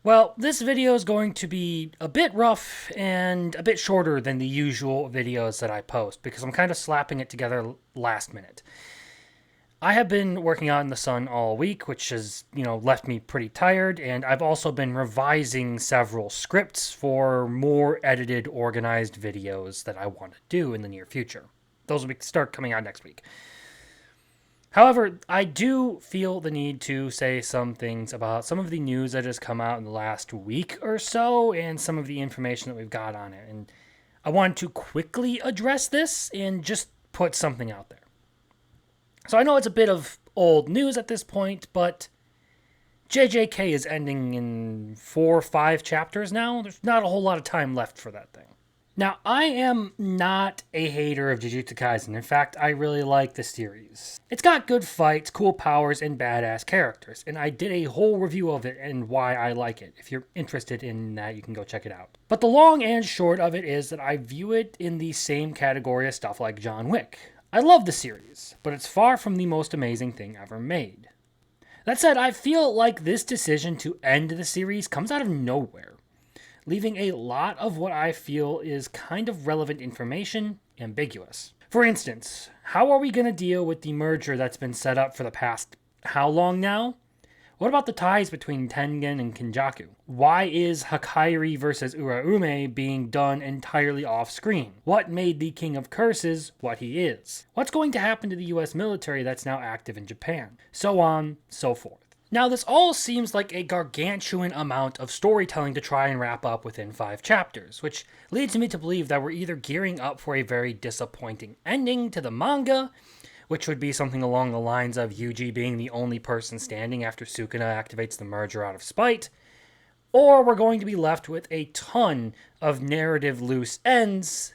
Well, this video is going to be a bit rough and a bit shorter than the usual videos that I post because I'm kind of slapping it together last minute. I have been working out in the sun all week, which has, left me pretty tired, and I've also been revising several scripts for more edited, organized videos that I want to do in the near future. Those will start coming out next week. However, I do feel the need to say some things about some of the news that has come out in the last week or so and some of the information that we've got on it. And I want to quickly address this and just put something out there. So I know it's a bit of old news at this point, but JJK is ending in 4 or 5 chapters now. There's not a whole lot of time left for that thing. Now, I am not a hater of Jujutsu Kaisen. In fact, I really like the series. It's got good fights, cool powers, and badass characters, and I did a whole review of it and why I like it. If you're interested in that, you can go check it out. But the long and short of it is that I view it in the same category as stuff like John Wick. I love the series, but it's far from the most amazing thing ever made. That said, I feel like this decision to end the series comes out of nowhere, leaving a lot of what I feel is kind of relevant information ambiguous. For instance, how are we going to deal with the merger that's been set up for the past how long now? What about the ties between Tengen and Kenjaku? Why is Hakairi versus Uraume being done entirely off-screen? What made the King of Curses what he is? What's going to happen to the US military that's now active in Japan? So on, so forth. Now, this all seems like a gargantuan amount of storytelling to try and wrap up within 5 chapters, which leads me to believe that we're either gearing up for a very disappointing ending to the manga, which would be something along the lines of Yuji being the only person standing after Sukuna activates the merger out of spite, or we're going to be left with a ton of narrative loose ends,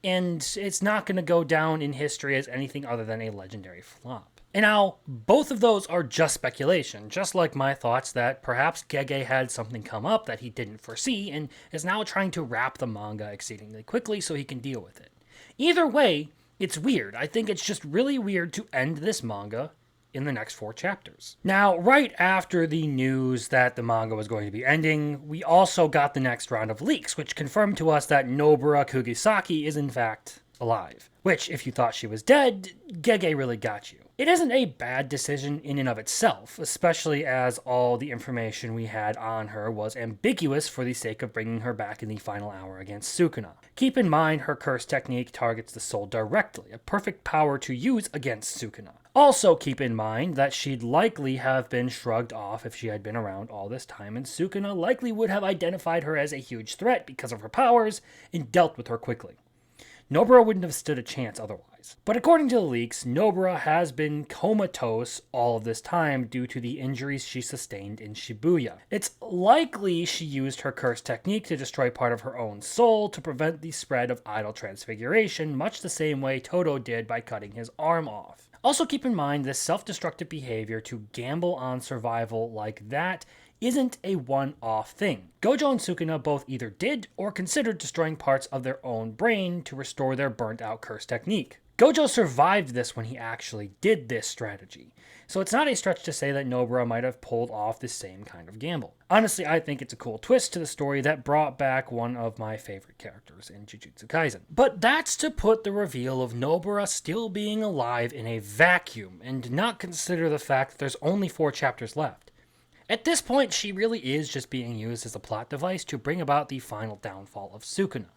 and it's not going to go down in history as anything other than a legendary flop. And now, both of those are just speculation, just like my thoughts that perhaps Gege had something come up that he didn't foresee and is now trying to wrap the manga exceedingly quickly so he can deal with it. Either way, it's weird. I think it's just really weird to end this manga in the next 4 chapters. Now, right after the news that the manga was going to be ending, we also got the next round of leaks, which confirmed to us that Nobara Kugisaki is in fact alive. Which, if you thought she was dead, Gege really got you. It isn't a bad decision in and of itself, especially as all the information we had on her was ambiguous for the sake of bringing her back in the final hour against Sukuna. Keep in mind her curse technique targets the soul directly, a perfect power to use against Sukuna. Also keep in mind that she'd likely have been shrugged off if she had been around all this time, and Sukuna likely would have identified her as a huge threat because of her powers and dealt with her quickly. Nobara wouldn't have stood a chance otherwise. But according to the leaks, Nobara has been comatose all of this time due to the injuries she sustained in Shibuya. It's likely she used her curse technique to destroy part of her own soul to prevent the spread of idol transfiguration, much the same way Todo did by cutting his arm off. Also keep in mind this self-destructive behavior to gamble on survival like that isn't a one-off thing. Gojo and Sukuna both either did or considered destroying parts of their own brain to restore their burnt-out curse technique. Gojo survived this when he actually did this strategy, so it's not a stretch to say that Nobara might have pulled off the same kind of gamble. Honestly, I think it's a cool twist to the story that brought back one of my favorite characters in Jujutsu Kaisen. But that's to put the reveal of Nobara still being alive in a vacuum, and not consider the fact that there's only 4 chapters left. At this point, she really is just being used as a plot device to bring about the final downfall of Sukuna.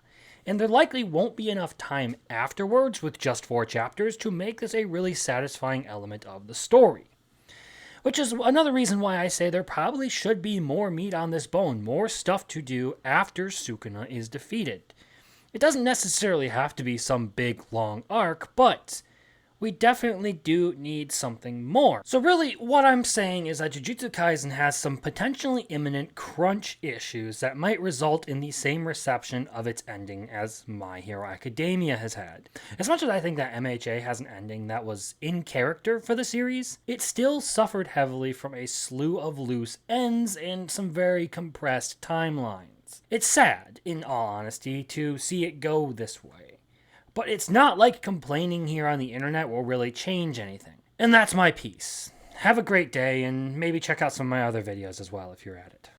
And there likely won't be enough time afterwards with just 4 chapters to make this a really satisfying element of the story. Which is another reason why I say there probably should be more meat on this bone, more stuff to do after Sukuna is defeated. It doesn't necessarily have to be some big long arc, but we definitely do need something more. So really, what I'm saying is that Jujutsu Kaisen has some potentially imminent crunch issues that might result in the same reception of its ending as My Hero Academia has had. As much as I think that MHA has an ending that was in character for the series, it still suffered heavily from a slew of loose ends and some very compressed timelines. It's sad, in all honesty, to see it go this way. But it's not like complaining here on the internet will really change anything. And that's my piece. Have a great day, and maybe check out some of my other videos as well if you're at it.